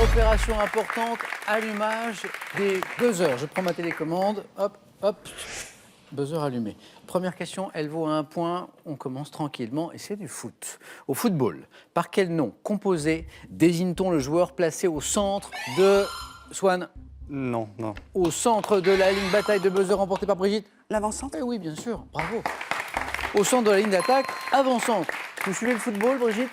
Opération importante, allumage des buzzers. Je prends ma télécommande, hop, hop, buzzer allumé. Première question, elle vaut 1 point. On commence tranquillement et c'est du foot. Au football, par quel nom composé désigne-t-on le joueur placé au centre de... Swan, Non, non. au centre de la ligne bataille de buzzer remportée par Brigitte? L'avant-centre? Eh oui, bien sûr, bravo. Au centre de la ligne d'attaque, avant-centre. Vous suivez le football, Brigitte?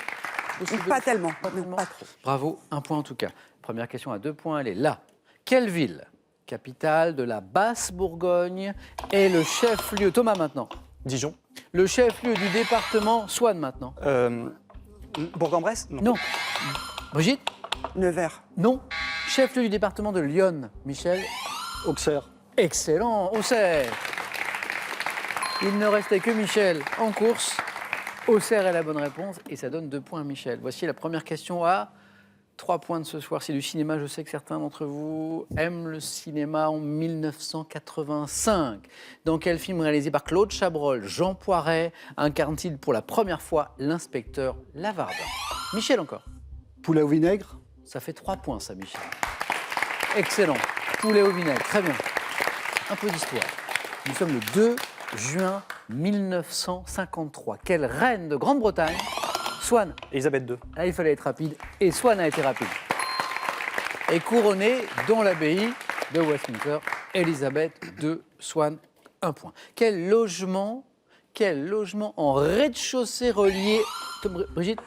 Vous suivez Pas le- tellement. Pas Non, tellement. pas trop. Bravo, 1 point en tout cas. Première question à 2 points, elle est là. Quelle ville, capitale de la Basse-Bourgogne, est le chef-lieu? Thomas maintenant. Dijon. Le chef-lieu du département, Swan maintenant. Bourg-en-Bresse? Non. Brigitte? Nevers. Non. Chef-lieu du département de Lyon, Michel? Auxerre. Excellent, Auxerre. Il ne restait que Michel en course. Auxerre est la bonne réponse et ça donne 2 points à Michel. Voici la première question à 3 points de ce soir. C'est du cinéma, je sais que certains d'entre vous aiment le cinéma en 1985. Dans quel film réalisé par Claude Chabrol, Jean Poiret incarne-t-il pour la première fois l'inspecteur Lavardin? Michel encore. Poulet au vinaigre. Ça fait 3 points, ça, Michel. Excellent. Poulet au vinaigre, très bien. Un peu d'histoire. Nous sommes le 2 juin 1953. Quelle reine de Grande-Bretagne? Swan. Elisabeth II. Là, il fallait être rapide. Et Swan a été rapide. Est couronnée dans l'abbaye de Westminster. Elisabeth II, Swan, 1 point. Quel logement en rez-de-chaussée relié... Brigitte?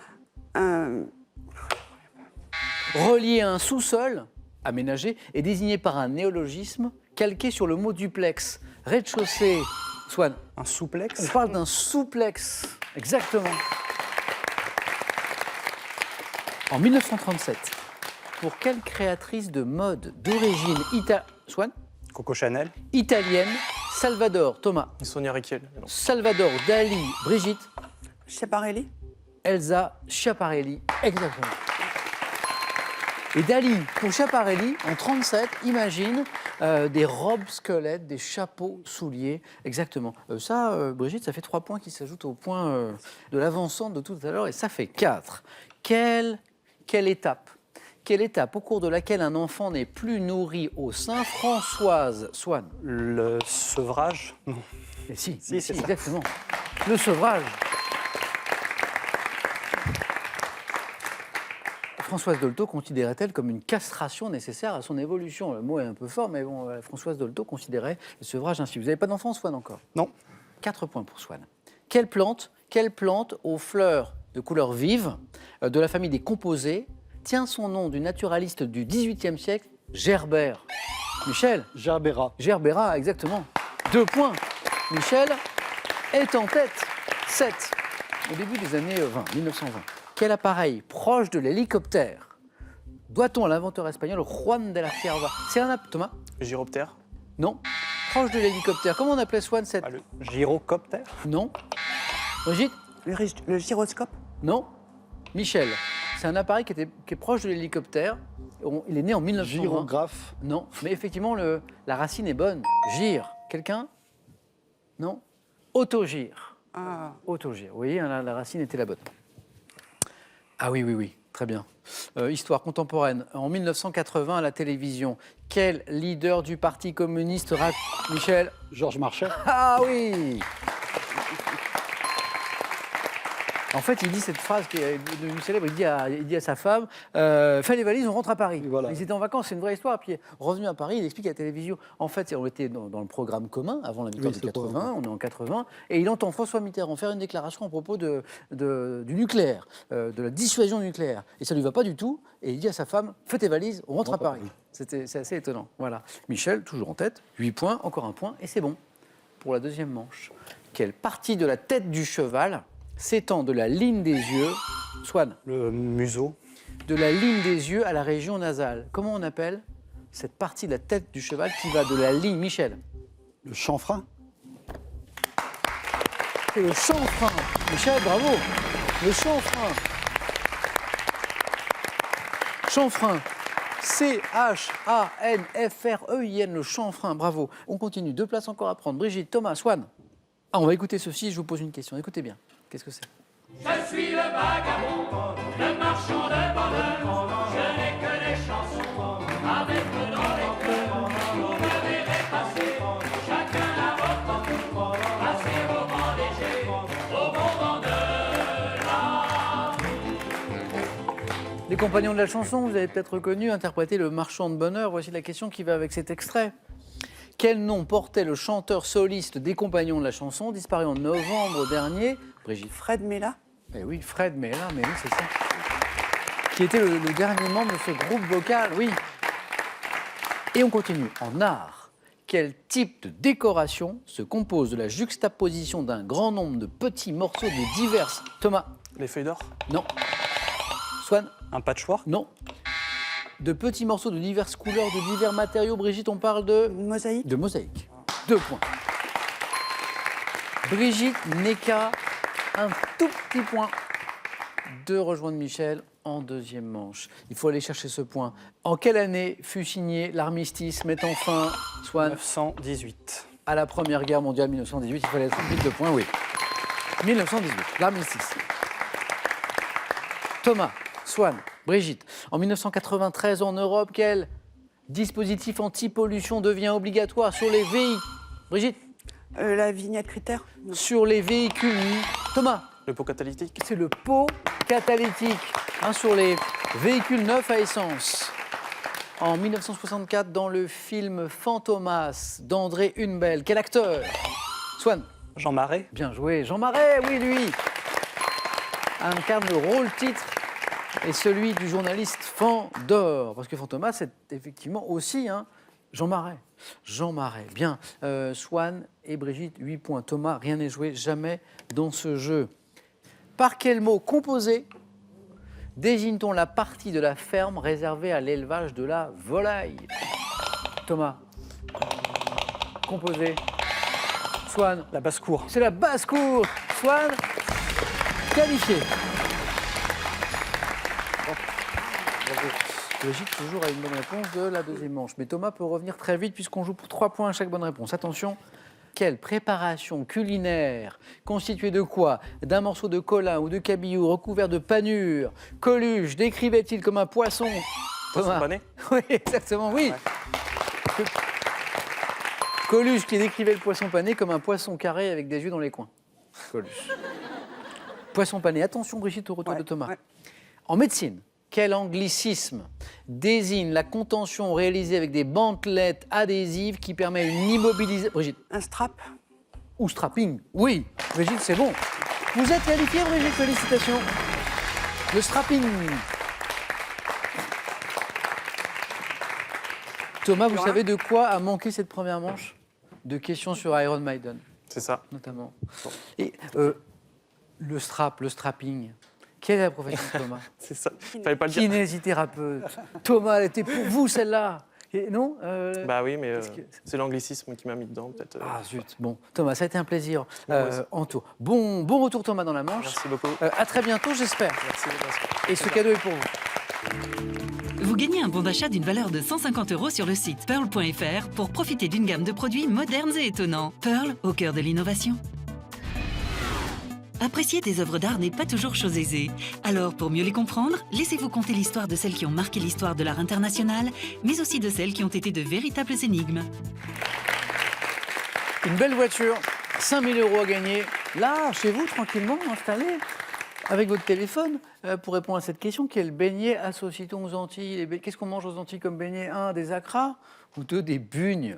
Relié à un sous-sol aménagé et désigné par un néologisme calqué sur le mot duplex. Rez-de-chaussée, Swan. Un souplex. On parle d'un souplex. Exactement. En 1937, pour quelle créatrice de mode d'origine Swan, Coco Chanel. italienne, Salvador, Thomas, Sonia Rykiel. Non. Salvador Dali, Brigitte, Schiaparelli? Elsa Schiaparelli, exactement. Et Dali, pour Schiaparelli, en 37, imagine des robes squelettes, des chapeaux souliers, exactement. Brigitte, ça fait 3 points qui s'ajoutent au point de l'avancante de tout à l'heure, et ça fait 4. Quelle étape au cours de laquelle un enfant n'est plus nourri au sein, Françoise Swan? Le sevrage. Non. Mais si, c'est ça. exactement. Le sevrage. Françoise Dolto considérait-elle comme une castration nécessaire à son évolution? Le mot est un peu fort, mais bon, Françoise Dolto considérait le sevrage ainsi. Vous n'avez pas d'enfant, Swan, encore? Non. 4 points pour Swan. Quelle plante aux fleurs de couleur vive de la famille des composés tient son nom du naturaliste du XVIIIe siècle, Gerbert? Michel? Gerbera. Gerbera, exactement. 2 points. Michel est en tête. 7. Au début des années 1920. Quel appareil proche de l'hélicoptère doit-on à l'inventeur espagnol Juan de la Cierva? C'est un Thomas? Gyroptère. Non. Proche de l'hélicoptère. Comment on appelait Swan cette? Ah, le gyrocoptère. Non. Brigitte? Le gyroscope? Non. Michel? C'est un appareil qui est proche de l'hélicoptère. Il est né en 1920. Gyrographe. Non. Mais effectivement, la racine est bonne. Gyre. Quelqu'un? Non. Autogyre. Ah. Autogyre. Vous voyez, hein, la racine était la bonne. Ah oui, très bien. Histoire contemporaine. En 1980, à la télévision, quel leader du Parti communiste Michel? Georges Marchais. Ah oui. En fait, il dit cette phrase qui est devenue célèbre. Il dit à sa femme fais les valises, on rentre à Paris. Voilà. Ils étaient en vacances, c'est une vraie histoire. Puis revenu à Paris, il explique à la télévision. En fait, on était dans le programme commun avant la victoire Oui, de c'est 80. On est en 80, et il entend François Mitterrand faire une déclaration à propos du nucléaire, de la dissuasion nucléaire. Et ça lui va pas du tout. Et il dit à sa femme fais tes valises, on rentre à Paris. C'est assez étonnant. Voilà. Michel, toujours en tête, 8 points, encore 1 point, et c'est bon pour la deuxième manche. Quelle partie de la tête du cheval s'étend de la ligne des yeux, Swan, Le museau. de la ligne des yeux à la région nasale? Comment on appelle cette partie de la tête du cheval qui va de la ligne, Michel? Le chanfrein. C'est le chanfrein. Michel, bravo. Le chanfrein. Chanfrein. C-H-A-N-F-R-E-I-N, le chanfrein, bravo. On continue, 2 places encore à prendre. Brigitte, Thomas, Swan. Ah, on va écouter ceci, je vous pose une question. Écoutez bien. Qu'est-ce que c'est? Je suis le vagabond, le marchand de bonheur, je n'ai que des Les compagnons de la chanson, vous avez peut-être reconnu, interpréter le marchand de bonheur. Voici la question qui va avec cet extrait. Quel nom portait le chanteur soliste des compagnons de la chanson, disparu en novembre dernier? Brigitte. Fred Mella. Eh oui, Fred Mella, mais oui, c'est ça. Qui était le dernier membre de ce groupe vocal, oui. Et on continue. En art, quel type de décoration se compose de la juxtaposition d'un grand nombre de petits morceaux de diverses... Thomas. Les feuilles d'or. Non. Swan. Un patchwork. Non. De petits morceaux de diverses couleurs, de divers matériaux. Brigitte, on parle de... Une mosaïque. De mosaïque. 2 points. Brigitte n'est qu'à un tout petit point de rejoindre Michel en deuxième manche. Il faut aller chercher ce point. En quelle année fut signé l'armistice mettant fin, Swan, 918. à la Première Guerre mondiale 1918? Il fallait être vite de points, oui. 1918, l'armistice. Thomas, Swan, Brigitte. En 1993, en Europe, quel dispositif anti-pollution devient obligatoire sur les véhicules? Brigitte. La vignette critère. Non. Sur les véhicules. Thomas. Le pot catalytique. C'est le pot catalytique sur les véhicules neufs à essence. En 1964, dans le film Fantomas d'André Hunebelle, quel acteur? Swan. Jean Marais. Bien joué. Jean Marais, oui, lui, incarne le rôle titre et celui du journaliste Fandor. Parce que Fantomas, c'est effectivement aussi Jean Marais. Jean Marais. Bien. Swan et Brigitte, 8 points. Thomas, rien n'est joué jamais dans ce jeu. Par quel mot composé désigne-t-on la partie de la ferme réservée à l'élevage de la volaille? Thomas. Composé. Swan. La basse-cour. C'est la basse-cour. Swan, qualifié. Brigitte, toujours à une bonne réponse de la deuxième manche. Mais Thomas peut revenir très vite puisqu'on joue pour 3 points à chaque bonne réponse. Attention. Quelle préparation culinaire constituée de quoi? D'un morceau de colin ou de cabillaud recouvert de panure Coluche décrivait-il comme un poisson? Poisson pané. Oui, exactement, oui. Ouais. Coluche qui décrivait le poisson pané comme un poisson carré avec des yeux dans les coins. Coluche. Poisson pané. Attention, Brigitte, au retour de Thomas. Ouais. En médecine, quel anglicisme désigne la contention réalisée avec des bandelettes adhésives qui permet une immobilisation? Brigitte. Un strap. Ou strapping. Oui, Brigitte, c'est bon. Vous êtes qualifiée, Brigitte, félicitations. Le strapping. Thomas, vous savez de quoi a manqué cette première manche? De questions sur Iron Maiden, C'est ça. notamment. Et le strapping. Quelle est la profession de Thomas? C'est ça. Fallait pas le dire. Kinésithérapeute. Thomas, elle était pour vous, celle-là. Et non Bah oui, mais Qu'est-ce que- c'est l'anglicisme qui m'a mis dedans, peut-être. Ah zut. Bon, Thomas, ça a été un plaisir. Moi aussi. En tour. Bon retour, Thomas, dans la manche. Merci beaucoup. À très bientôt, j'espère. Merci. Et ce cadeau est pour vous. Vous gagnez un bon d'achat d'une valeur de 150 € sur le site pearl.fr pour profiter d'une gamme de produits modernes et étonnants. Pearl, au cœur de l'innovation. Apprécier des œuvres d'art n'est pas toujours chose aisée. Alors, pour mieux les comprendre, laissez-vous conter l'histoire de celles qui ont marqué l'histoire de l'art international, mais aussi de celles qui ont été de véritables énigmes. Une belle voiture, 5 000 € à gagner. Là, chez vous, tranquillement, installé, avec votre téléphone, pour répondre à cette question. Quel beignet associe-t-on aux Antilles? Qu'est-ce qu'on mange aux Antilles comme beignet? 1, des acras ou 2, des bugnes?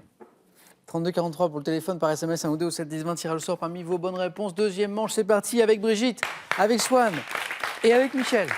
3243 pour le téléphone, par SMS, 1 ou 2 au 7 10 20, tirage au sort parmi vos bonnes réponses. Deuxième manche, c'est parti avec Brigitte, avec Swan et avec Michel.